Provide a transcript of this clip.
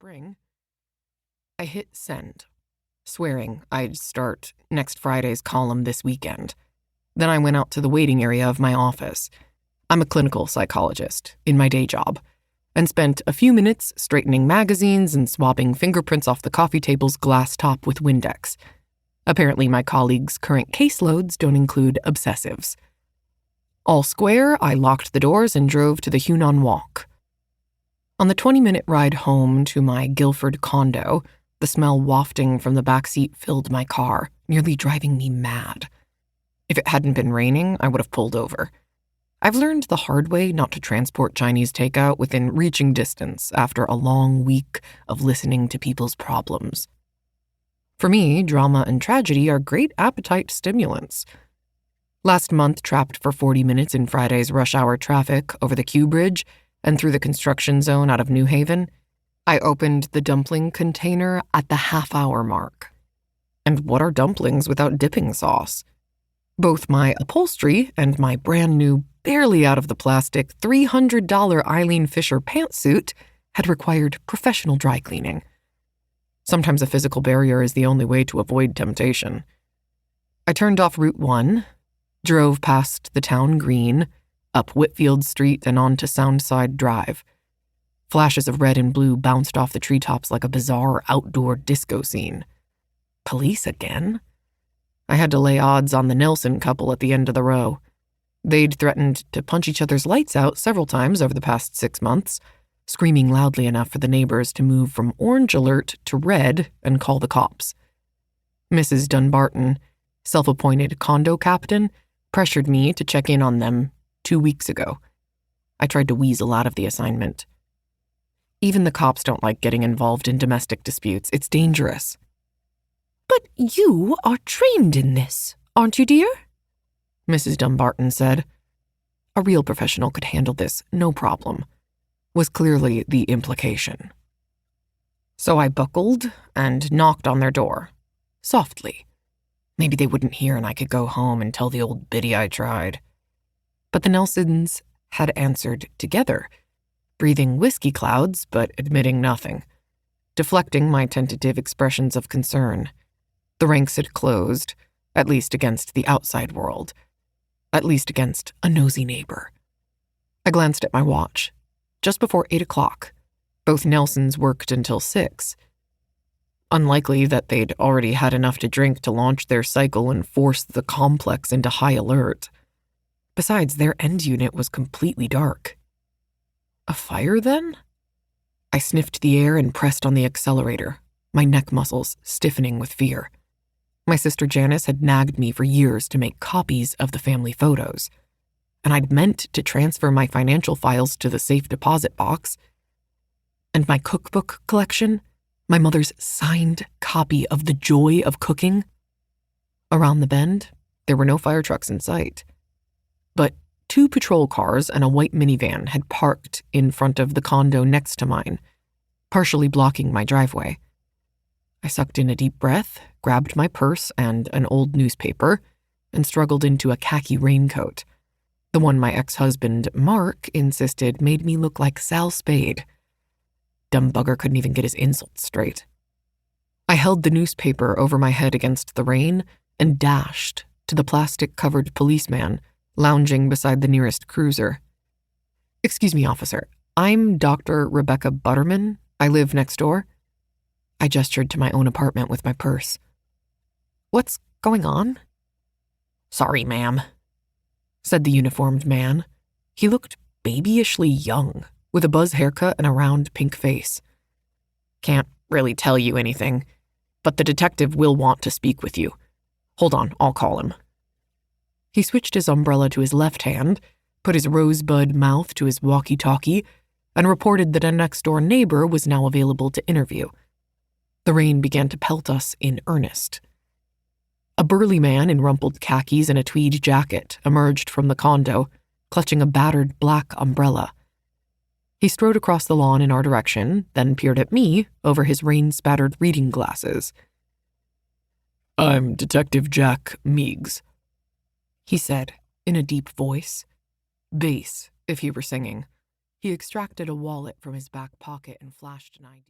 spring. I hit send, swearing I'd start next Friday's column this weekend. Then I went out to the waiting area of my office. I'm a clinical psychologist in my day job, and spent a few minutes straightening magazines and swabbing fingerprints off the coffee table's glass top with Windex. Apparently my colleagues' current caseloads don't include obsessives. All square, I locked the doors and drove to the Hunan Walk. On the 20-minute ride home to my Guilford condo, the smell wafting from the backseat filled my car, nearly driving me mad. If it hadn't been raining, I would have pulled over. I've learned the hard way not to transport Chinese takeout within reaching distance after a long week of listening to people's problems. For me, drama and tragedy are great appetite stimulants. Last month, trapped for 40 minutes in Friday's rush hour traffic over the Q Bridge and through the construction zone out of New Haven, I opened the dumpling container at the half-hour mark. And what are dumplings without dipping sauce? Both my upholstery and my brand new, barely out of the plastic, $300 Eileen Fisher pantsuit had required professional dry cleaning. Sometimes a physical barrier is the only way to avoid temptation. I turned off Route 1, drove past the town green, up Whitfield Street and onto Soundside Drive. Flashes of red and blue bounced off the treetops like a bizarre outdoor disco scene. Police again? I had to lay odds on the Nelson couple at the end of the row. They'd threatened to punch each other's lights out several times over the past 6 months, screaming loudly enough for the neighbors to move from orange alert to red and call the cops. Mrs. Dunbarton, self-appointed condo captain, pressured me to check in on them 2 weeks ago. I tried to weasel out of the assignment. Even the cops don't like getting involved in domestic disputes. It's dangerous. "But you are trained in this, aren't you, dear?" Mrs. Dumbarton said. A real professional could handle this, no problem, was clearly the implication. So I buckled and knocked on their door, softly. Maybe they wouldn't hear and I could go home and tell the old biddy I tried. But the Nelsons had answered together, breathing whiskey clouds but admitting nothing, deflecting my tentative expressions of concern. The ranks had closed, at least against the outside world, at least against a nosy neighbor. I glanced at my watch. Just before 8 o'clock. Both Nelsons worked until 6. Unlikely that they'd already had enough to drink to launch their cycle and force the complex into high alert. Besides, their end unit was completely dark. A fire, then? I sniffed the air and pressed on the accelerator, my neck muscles stiffening with fear. My sister Janice had nagged me for years to make copies of the family photos, and I'd meant to transfer my financial files to the safe deposit box. And my cookbook collection, my mother's signed copy of The Joy of Cooking. Around the bend, there were no fire trucks in sight. But 2 patrol cars and a white minivan had parked in front of the condo next to mine, partially blocking my driveway. I sucked in a deep breath, grabbed my purse and an old newspaper, and struggled into a khaki raincoat, the one my ex-husband, Mark, insisted made me look like Sal Spade. Dumb bugger couldn't even get his insults straight. I held the newspaper over my head against the rain and dashed to the plastic-covered policeman lounging beside the nearest cruiser. "Excuse me, officer. I'm Dr. Rebecca Butterman. I live next door." I gestured to my own apartment with my purse. "What's going on?" "Sorry, ma'am," said the uniformed man. He looked babyishly young, with a buzz haircut and a round pink face. "Can't really tell you anything, but the detective will want to speak with you. Hold on, I'll call him." He switched his umbrella to his left hand, put his rosebud mouth to his walkie-talkie, and reported that a next-door neighbor was now available to interview. The rain began to pelt us in earnest. A burly man in rumpled khakis and a tweed jacket emerged from the condo, clutching a battered black umbrella. He strode across the lawn in our direction, then peered at me over his rain-spattered reading glasses. "I'm Detective Jack Meigs," he said in a deep voice. Bass, if he were singing. He extracted a wallet from his back pocket and flashed an ID.